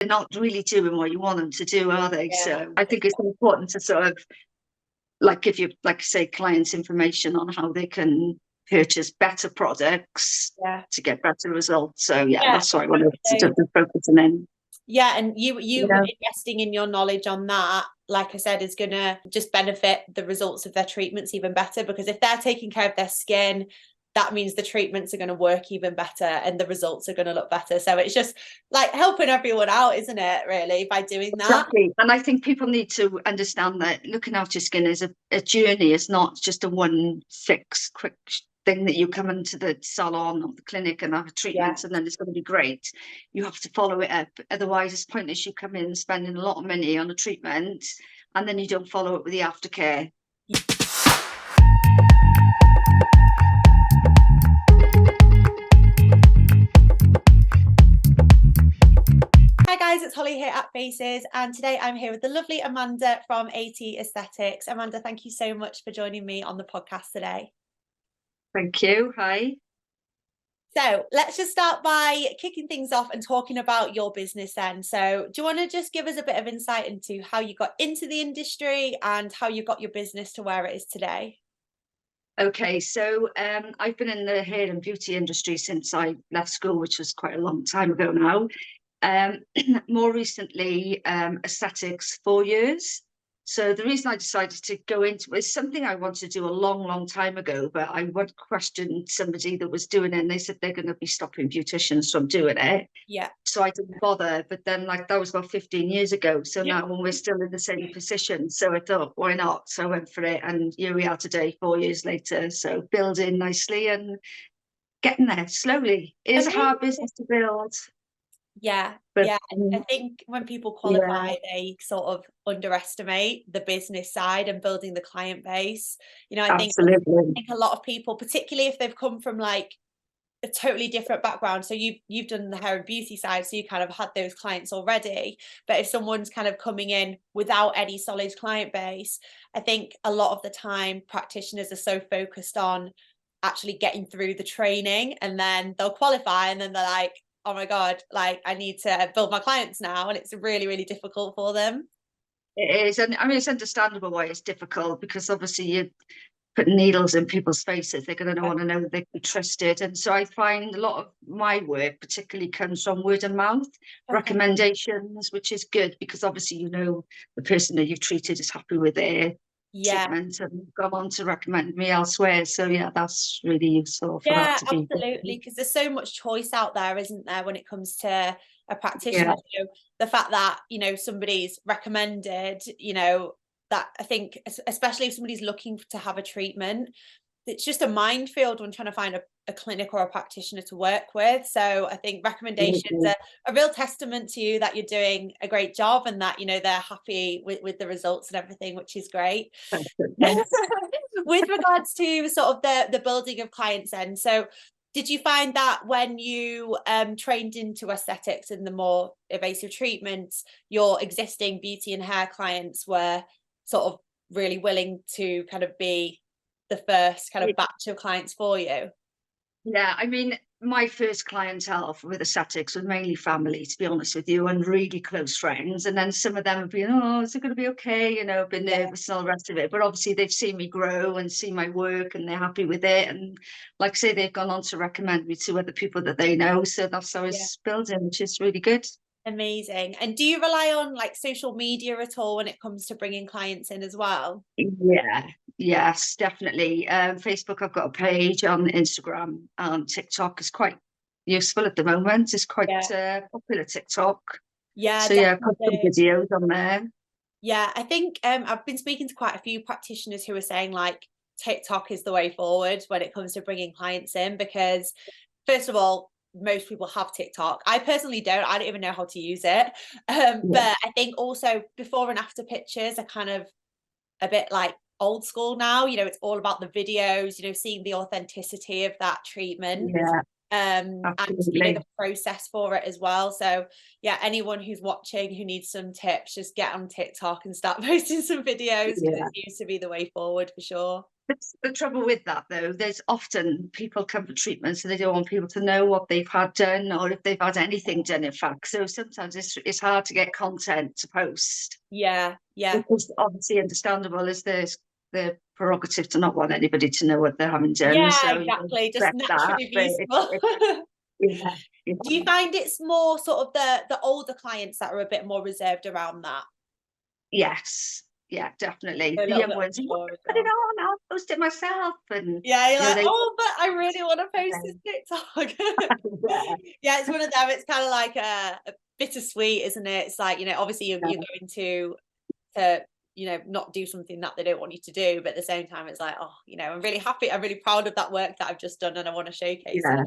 they're not really doing what you want them to do, are they? Yeah. So I think it's important to sort of, like, if you, like, say, clients information on how they can purchase better products to get better results. So that's what I wanted to focus on. Yeah, and you investing in your knowledge on that, like I said, is going to just benefit the results of their treatments even better, because if they're taking care of their skin, that means the treatments are going to work even better and the results are going to look better. So it's just like helping everyone out, isn't it, really, by doing that? Exactly. And I think people need to understand that looking after your skin is a journey. It's not just a one fix, quick thing that you come into the salon or the clinic and have a treatment and then it's going to be great. You have to follow it up. Otherwise, it's pointless you come in spending a lot of money on a treatment and then you don't follow it with the aftercare. Hi guys, it's Holly here at Faces, and today I'm here with the lovely Amanda from AT Aesthetics. Amanda, thank you so much for joining me on the podcast today. Thank you. Hi. So let's just start by kicking things off and talking about your business then. So do you want to just give us a bit of insight into how you got into the industry and how you got your business to where it is today? Okay, so I've been in the hair and beauty industry since I left school, which was quite a long time ago now. More recently, aesthetics, 4 years. So the reason I decided to go into it is something I wanted to do a long time ago, but I would question somebody that was doing it and they said they're going to be stopping beauticians from doing it. Yeah. So I didn't bother. But then, like, that was about 15 years ago. So now when we're still in the same position, so I thought, why not? So I went for it. And here we are today, 4 years later. So building nicely and getting there slowly. It is a hard business to build. Yeah, I think when people qualify, they sort of underestimate the business side and building the client base. You know, I think a lot of people, particularly if they've come from like a totally different background. So you've done the hair and beauty side, so you kind of had those clients already. But if someone's kind of coming in without any solid client base, I think a lot of the time practitioners are so focused on actually getting through the training, and then they'll qualify and then they're like, oh my God, like I need to build my clients now. And it's really difficult for them. It is. And I mean, it's understandable why it's difficult, because obviously you put needles in people's faces. They're going to want to know that they can be trusted. And so I find a lot of my work particularly comes from word of mouth, recommendations, which is good because obviously, you know, the person that you've treated is happy with their treatment and gone on to recommend me elsewhere. So that's really useful for that to be. Absolutely, because there's so much choice out there, isn't there, when it comes to a practitioner. So the fact that, you know, somebody's recommended, you know, that I think especially if somebody's looking to have a treatment, it's just a minefield when trying to find a clinic or a practitioner to work with. So I think recommendations are a real testament to you that you're doing a great job and that, you know, they're happy with the results and everything, which is great. With regards to sort of the building of clients then, so did you find that when you trained into aesthetics and the more invasive treatments, your existing beauty and hair clients were sort of really willing to kind of be the first kind of batch of clients for you? Yeah, I mean, my first clientele with aesthetics was mainly family, to be honest with you, and really close friends. And then some of them have been, oh, is it going to be okay? You know, been nervous and all the rest of it. But obviously they've seen me grow and see my work and they're happy with it. And like I say, they've gone on to recommend me to other people that they know. So that's how it's building, which is really good. Amazing. And do you rely on like social media at all when it comes to bringing clients in as well? Yes, definitely. Facebook, I've got a page. On Instagram, TikTok is quite useful at the moment. It's quite popular, TikTok. So I've got some videos on there. Yeah, I think I've been speaking to quite a few practitioners who are saying like TikTok is the way forward when it comes to bringing clients in, because first of all, most people have TikTok. I personally don't. I don't even know how to use it. But I think also before and after pictures are kind of a bit like old school now. You know, it's all about the videos, you know, seeing the authenticity of that treatment. And you know, the process for it as well. So anyone who's watching who needs some tips, just get on TikTok and start posting some videos, because it seems to be the way forward for sure. The trouble with that though, there's often people come for treatment, so they don't want people to know what they've had done or if they've had anything done, in fact. So sometimes it's hard to get content to post, Yeah, yeah. which is obviously understandable, as there's the prerogative to not want anybody to know what they're having done. Yeah, So you don't exactly. Just expect that, naturally but useful. yeah, Do you find it's more sort of the older clients that are a bit more reserved around that? yes, yeah, definitely. A The little young bit ones, "What, unsure as put it well. on, I'll post it myself," and Yeah, you're like, they oh, but I really want to post this TikTok. yeah, Yeah, it's one of them. It's kind of like a bittersweet, isn't it? It's like, obviously you're going to not do something that they don't want you to do, but at the same time it's like, oh, I'm really happy, I'm really proud of that work that I've just done and I want to showcase yeah,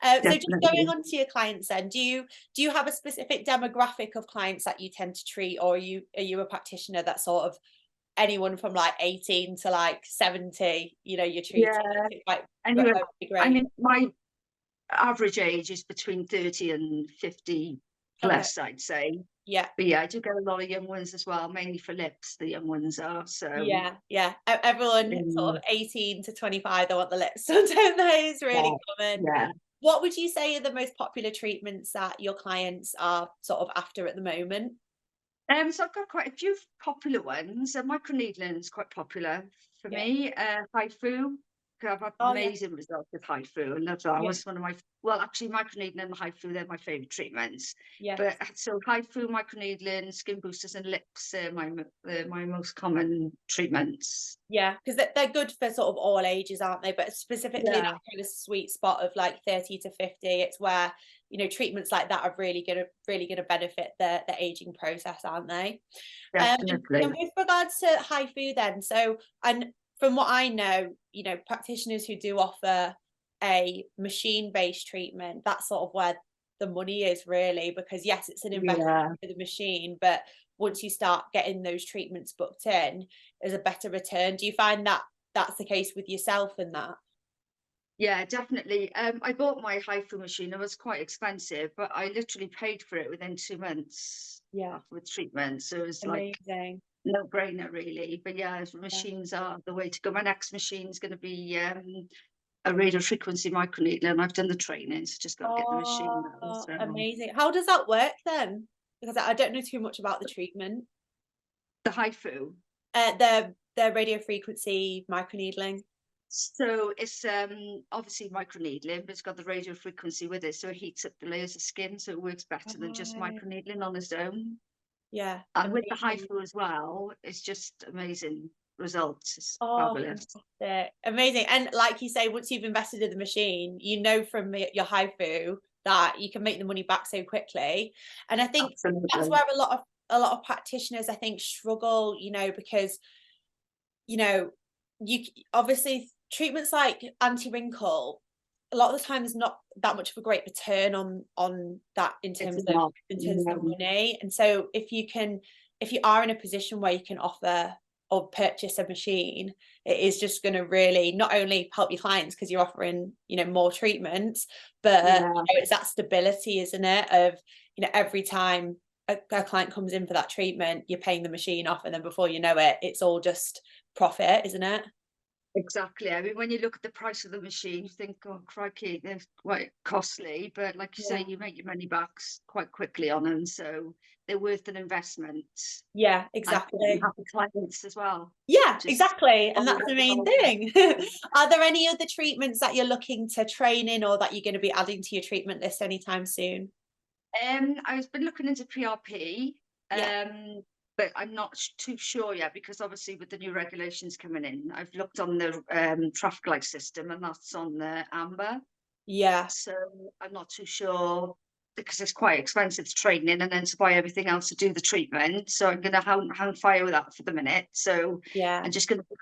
it. So just going definitely. on to your clients then, do you have a specific demographic of clients that you tend to treat, or are you a practitioner that sort of anyone from like 18 to like 70, you're treating Yeah. like Anyway, I great. mean, my average age is between 30 and 50 Okay. plus, I'd say. Yeah. But yeah, I do get a lot of young ones as well, mainly for lips, the young ones are. So Yeah, yeah. Everyone sort um, of 18 to 25, they want the lips, don't they? It's really yeah, common. yeah. What would you say are the most popular treatments that your clients are sort of after at the moment? So I've got quite a few popular ones. Microneedling is quite popular for Yeah. me. HIFU, I've had Oh, yeah. amazing results with HIFU. I love that. Yeah. Was one of my, well, actually, microneedling and HIFU, they're my favourite treatments. Yeah. But so HIFU, microneedling, skin boosters, and lips are my most common treatments. Yeah, because they're good for sort of all ages, aren't they? But specifically that Yeah, kind of sweet spot of like 30 to 50, it's where, treatments like that are really gonna benefit the aging process, aren't they? And definitely. with regards to HIFU then, so, and from what I know, practitioners who do offer a machine-based treatment, that's sort of where the money is really, because yes, it's an investment Yeah. for the machine, but once you start getting those treatments booked in, there's a better return. Do you find that that's the case with yourself and that? Yeah, definitely. I bought my HIFU machine. It was quite expensive, but I literally paid for it within 2 months Yeah, with treatment. So it was like amazing. no brainer really. But yeah, Yeah. machines are the way to go. My next machine is going to be a radio frequency microneedler. I've done the training, so just got to get the machine now. Oh, So amazing. How does that work then? Because I don't know too much about the treatment. the HIFU. The radio frequency microneedling. So it's obviously microneedling, but it's got the radio frequency with it, so it heats up the layers of skin, so it works better than just Right. microneedling on its own. Yeah, And with the amazing. HIFU as well, it's just amazing results. It's Oh, fabulous. fantastic. Amazing. And like you say, once you've invested in the machine, you know from your HIFU that you can make the money back so quickly. And I think that's Absolutely. where a lot of practitioners, I think, struggle, because, you know, obviously treatments like anti-wrinkle, a lot of the time there's not that much of a great return on that in It's terms of not. money. And so if you are in a position where you can offer or purchase a machine, it is just going to really not only help your clients because you're offering, more treatments, but Yeah, it's that stability, isn't it? Of, every time a client comes in for that treatment, you're paying the machine off, and then before you know it, it's all just profit, isn't it? exactly. I mean, when you look at the price of the machine, you think, oh, crikey, they're quite costly. But like you say, Yeah. you make your money back quite quickly on them. So they're worth an investment. Yeah, And exactly. happy clients as well. Yeah, Just exactly. And always that's the main involved. thing. Are there any other treatments that you're looking to train in, or that you're going to be adding to your treatment list anytime soon? I've been looking into PRP, Yeah. but I'm not too sure yet because obviously with the new regulations coming in, I've looked on the traffic light system and that's on the amber. Yeah. So I'm not too sure because it's quite expensive to train in and then to buy everything else to do the treatment. So I'm going to hang fire with that for the minute. So Yeah. I'm just going to do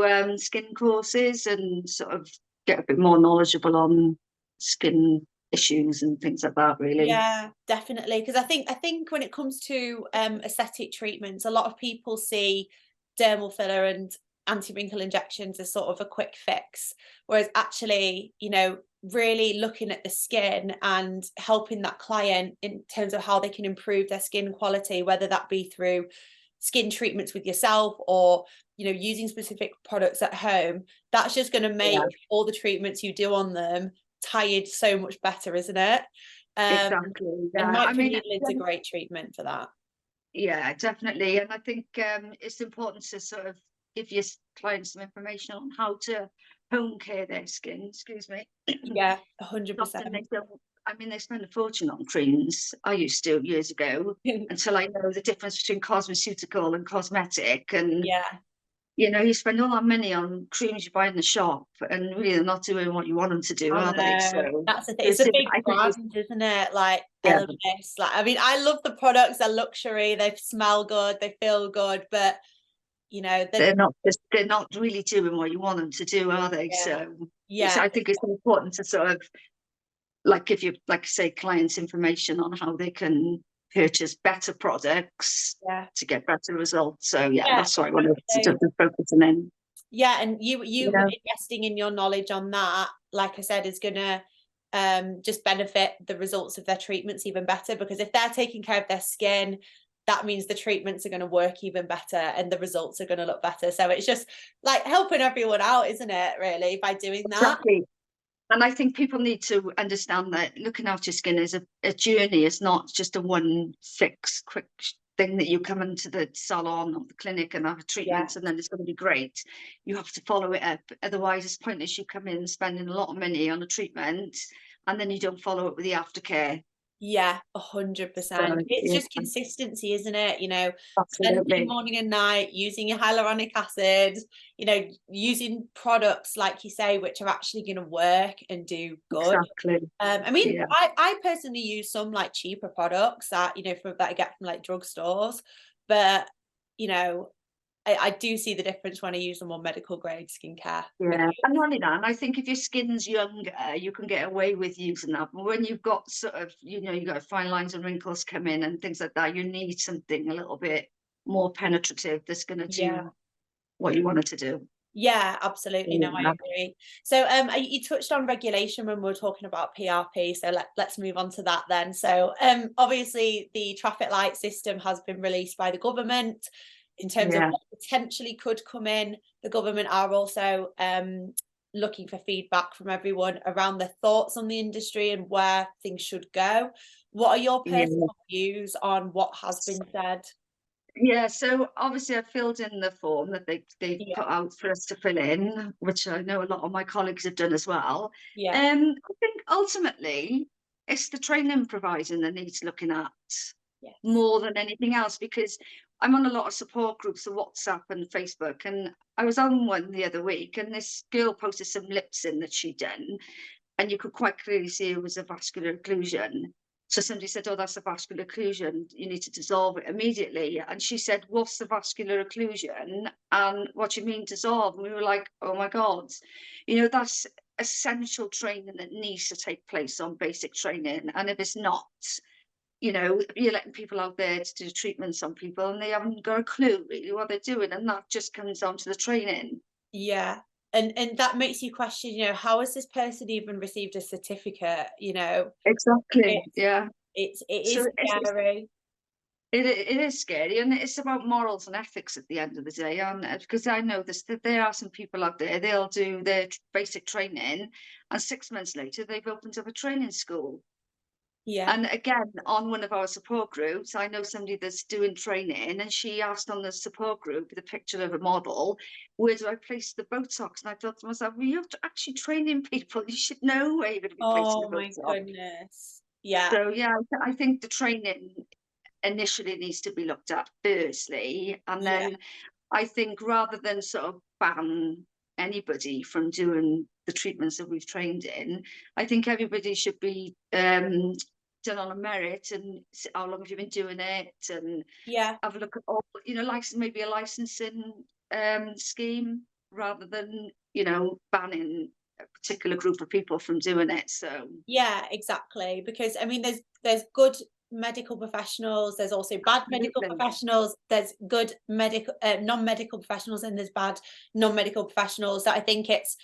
a few skin courses and sort of get a bit more knowledgeable on skin issues and things like that, really. Yeah, definitely. Because I think when it comes to aesthetic treatments, a lot of people see dermal filler and anti-wrinkle injections as sort of a quick fix, whereas actually, really looking at the skin and helping that client in terms of how they can improve their skin quality, whether that be through skin treatments with yourself, or using specific products at home, that's just going to make all the treatments you do on them tired so much better, isn't it? Exactly. And Yeah. I mean, microneedling's a great treatment for that. yeah, definitely. And I think it's important to sort of give your clients some information on how to home care their skin. Excuse me. Yeah, 100%. Often they don't. I mean, they spend a fortune on creams. I used to years ago, until I know the difference between cosmeceutical and cosmetic. And Yeah. you spend all that money on creams you buy in the shop, and really they're not doing what you want them to do, are they? So that's the thing. It's a big brand, isn't it? Like Elemis. Like, I mean, I love the products. They're luxury. They smell good. They feel good, but they're not really doing what you want them to do, are they? Yeah. So I think it's important to sort of give you, like I say, clients information on how they can purchase better products to get better results. So that's what I wanted to focus on. Yeah, and you investing in your knowledge on that, like I said, is gonna just benefit the results of their treatments even better, because if they're taking care of their skin, that means the treatments are going to work even better and the results are going to look better. So it's just like helping everyone out, isn't it, really, by doing that? Exactly. And I think people need to understand that looking after your skin is a journey. It's not just a one fix, quick thing that you come into the salon or the clinic and have a treatment and then it's going to be great. You have to follow it up. Otherwise, it's pointless you come in spending a lot of money on a treatment and then you don't follow it with the aftercare. Yeah, 100%. It's just consistency, isn't it? Absolutely. Morning and night, using your hyaluronic acid, using products, like you say, which are actually going to work and do good. Exactly. I mean, I personally use some like cheaper products that, that I get from like drugstores, but, I do see the difference when I use them on medical grade skincare. Yeah, and not only that, and I think if your skin's younger, you can get away with using that. But when you've got sort of, you've got fine lines and wrinkles come in and things like that, you need something a little bit more penetrative that's going to do what you want it to do. Yeah, absolutely. No, I agree. So you touched on regulation when we were talking about PRP, so let's move on to that then. So obviously the traffic light system has been released by the government in terms of what potentially could come in. The government are also looking for feedback from everyone around their thoughts on the industry and where things should go. What are your personal views on what has been said? Yeah, so obviously I filled in the form that they put out for us to fill in, which I know a lot of my colleagues have done as well. I think ultimately it's the training providing that needs looking at more than anything else, because I'm on a lot of support groups on WhatsApp and Facebook, and I was on one the other week and this girl posted some lips in that she'd done and you could quite clearly see it was a vascular occlusion. So somebody said, oh, that's a vascular occlusion. You need to dissolve it immediately. And she said, what's the vascular occlusion? And what do you mean dissolve? And we were like, oh my God, that's essential training that needs to take place on basic training. And if it's not, you're letting people out there to do treatments on people and they haven't got a clue really what they're doing. And that just comes down to the training. Yeah. And that makes you question, how has this person even received a certificate? Exactly. It is scary. It is scary, and it's about morals and ethics at the end of the day, because I know that there are some people out there, they'll do their basic training and 6 months later they've opened up a training school. And again, on one of our support groups, I know somebody that's doing training and she asked on the support group with a picture of a model, where do I place the Botox? And I thought to myself, well, you're actually training people, you should know where you're going to be placing the Botox. Oh my goodness. Yeah. So I think the training initially needs to be looked at firstly, and then I think rather than sort of ban anybody from doing the treatments that we've trained in, I think everybody should be done on a merit and how long have you been doing it, and have a look at all, maybe a licensing scheme rather than banning a particular group of people from doing it. So exactly, because I mean there's good medical professionals, there's also bad medical professionals, there's good medical non-medical professionals, and there's bad non-medical professionals. So I think it's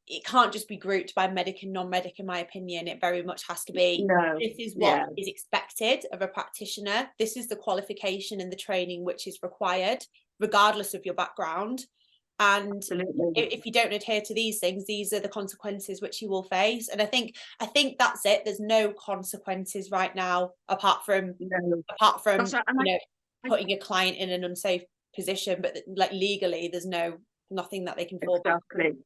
it can't just be grouped by medic and non-medic, in my opinion. It very much has to be, No, this is what yeah, is expected of a practitioner. This is the qualification and the training which is required, regardless of your background. And absolutely. if you don't adhere to these things, these are the consequences which you will face. And I think that's it. There's no consequences right now apart from No, you that's right. And know, I putting a client in an unsafe position, but like legally there's nothing that they can fall back on. exactly.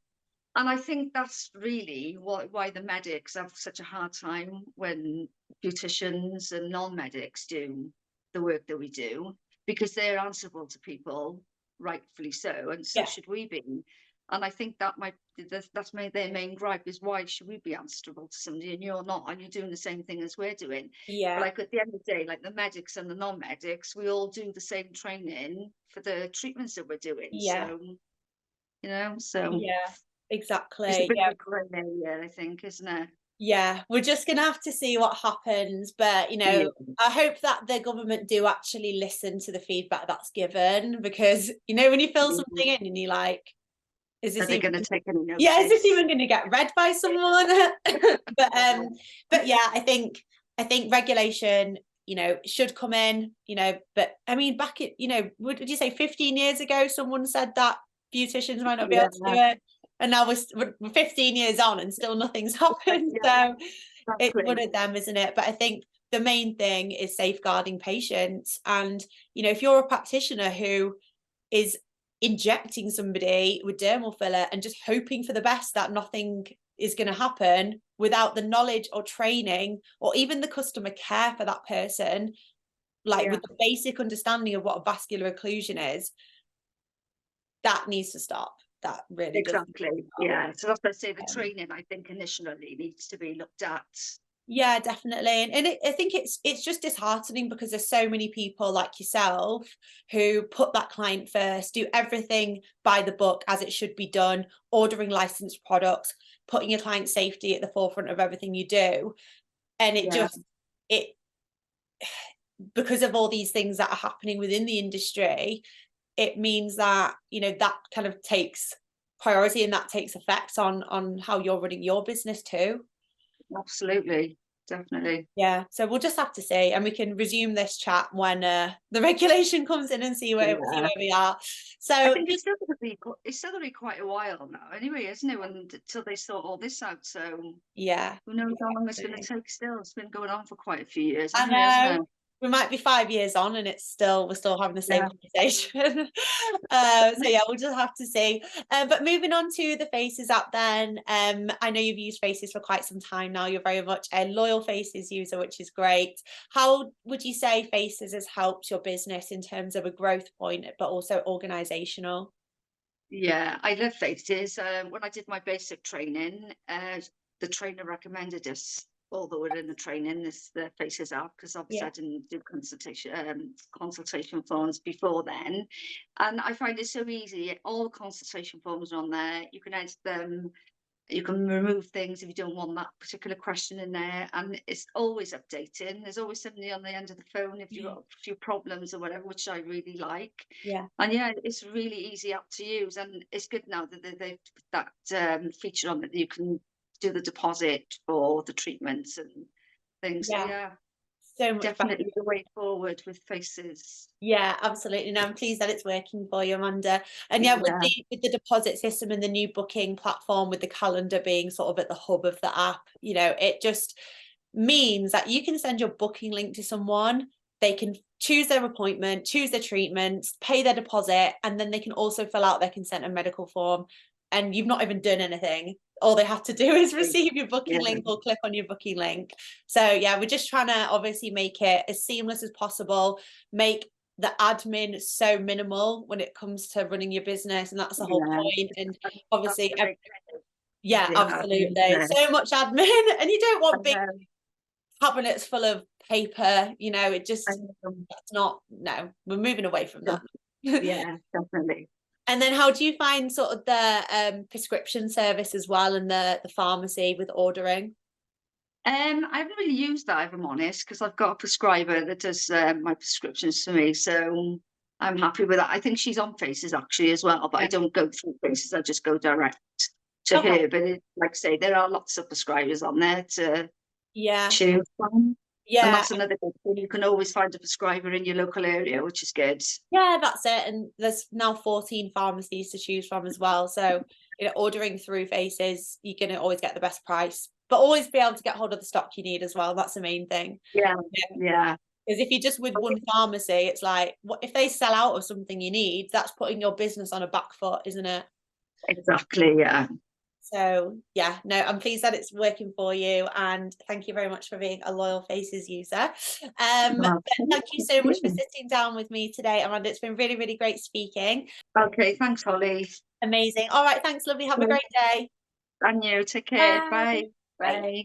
And I think that's really why the medics have such a hard time when beauticians and non-medics do the work that we do, because they're answerable to people, rightfully so, and so Yeah, should we be. And I think that that's their main gripe is, why should we be answerable to somebody and you're not, and you're doing the same thing as we're doing. But yeah, like at the end of the day, like the medics and the non-medics, we all do the same training for the treatments that we're doing. yeah, So, so. yeah, It's a exactly. bit Yeah, of a grey area, I think, isn't it? yeah, we're just gonna have to see what happens, but Yeah. I hope that the government do actually listen to the feedback that's given, because when you fill something in and you're like, is Are this they even, going to take any yeah, is this notice? even going to get read by someone? But yeah, I think regulation, should come in, but I mean, back at, would you say 15 years ago someone said that beauticians might not be able to do Yeah, it, and now we're 15 years on and still nothing's happened. yeah, So it's one exactly. of them, isn't it? But I think the main thing is safeguarding patients. And if you're a practitioner who is injecting somebody with dermal filler and just hoping for the best that nothing is going to happen, without the knowledge or training or even the customer care for that person, like Yeah, with the basic understanding of what a vascular occlusion is, that needs to stop. That really does need to exactly. stop. Yeah. So that's why I say the training, I think, initially needs to be looked at. Yeah, definitely. And I think it's just disheartening because there's so many people like yourself who put that client first, do everything by the book as it should be done, ordering licensed products, putting your client safety at the forefront of everything you do. And Yeah, it because of all these things that are happening within the industry, it means that, that kind of takes priority, and that takes effect on how you're running your business too. absolutely. Definitely. Yeah, so we'll just have to see, and we can resume this chat when the regulation comes in and see where Yeah. we are. I So think it's still going to be quite a while now anyway, isn't it? Until they sort all this out. So yeah, who knows how long it's going to definitely. take still. It's been going on for quite a few years I anyway, hasn't know it? we might be 5 years on and we're still having the same Yeah. conversation. So yeah, we'll just have to see. But moving on to the Faces app then, I know you've used Faces for quite some time now. You're very much a loyal Faces user, which is great. How would you say Faces has helped your business in terms of a growth point, but also organizational? Yeah, I love Faces. When I did my basic training, the trainer recommended us, although we're in the training, the Faces app, because obviously Yeah, I didn't do consultation forms before then. And I find it so easy. All the consultation forms are on there. You can edit them. You can remove things if you don't want that particular question in there, and it's always updating. There's always somebody on the end of the phone if you've got a few problems or whatever, which I really like. yeah. And yeah, it's a really easy app to use, and it's good now that they've put that feature on that you can do the deposit for the treatments and things. So Yeah, yeah, so much better. definitely the way forward with Faces. Yeah, absolutely. No, I'm pleased that it's working for you, Amanda. And yeah, Yeah, with the deposit system and the new booking platform, with the calendar being sort of at the hub of the app, it just means that you can send your booking link to someone. They can choose their appointment, choose their treatments, pay their deposit, and then they can also fill out their consent and medical form. And you've not even done anything. All they have to do is receive your booking yeah, link or click on your booking link. So yeah, we're just trying to obviously make it as seamless as possible, make the admin so minimal when it comes to running your business, and that's the whole yeah. point. And That's obviously the big of yeah, the app, isn't absolutely, it? so much admin and you don't I want big know, cabinets full of paper, it I just, know. that's not, no, we're moving away from that. Yeah, definitely. And then how do you find sort of the prescription service as well, and the pharmacy with ordering? I haven't really used that, if I'm honest, because I've got a prescriber that does my prescriptions for me, so I'm happy with that. I think she's on Faces actually as well, but I Yeah. don't go through Faces. I just go direct to Okay. her, but like I say, there are lots of prescribers on there to Yeah. choose from. And Yeah. that's another good thing. You can always find a prescriber in your local area, which is good. Yeah, that's it. And there's now 14 pharmacies to choose from as well. So, ordering through Faces, you're going to always get the best price, but always be able to get hold of the stock you need as well. That's the main thing. Yeah, yeah. Because if you're just with one pharmacy, it's like, what if they sell out of something you need? That's putting your business on a back foot, isn't it? Exactly, yeah. So yeah, no, I'm pleased that it's working for you, and thank you very much for being a loyal Faces user. But thank you so much for sitting down with me today, Amanda. It's been really, really great speaking. Okay, thanks, Holly. Amazing. All right, thanks, lovely. Have a great day. And you, take care. Bye. Bye. Bye. Bye.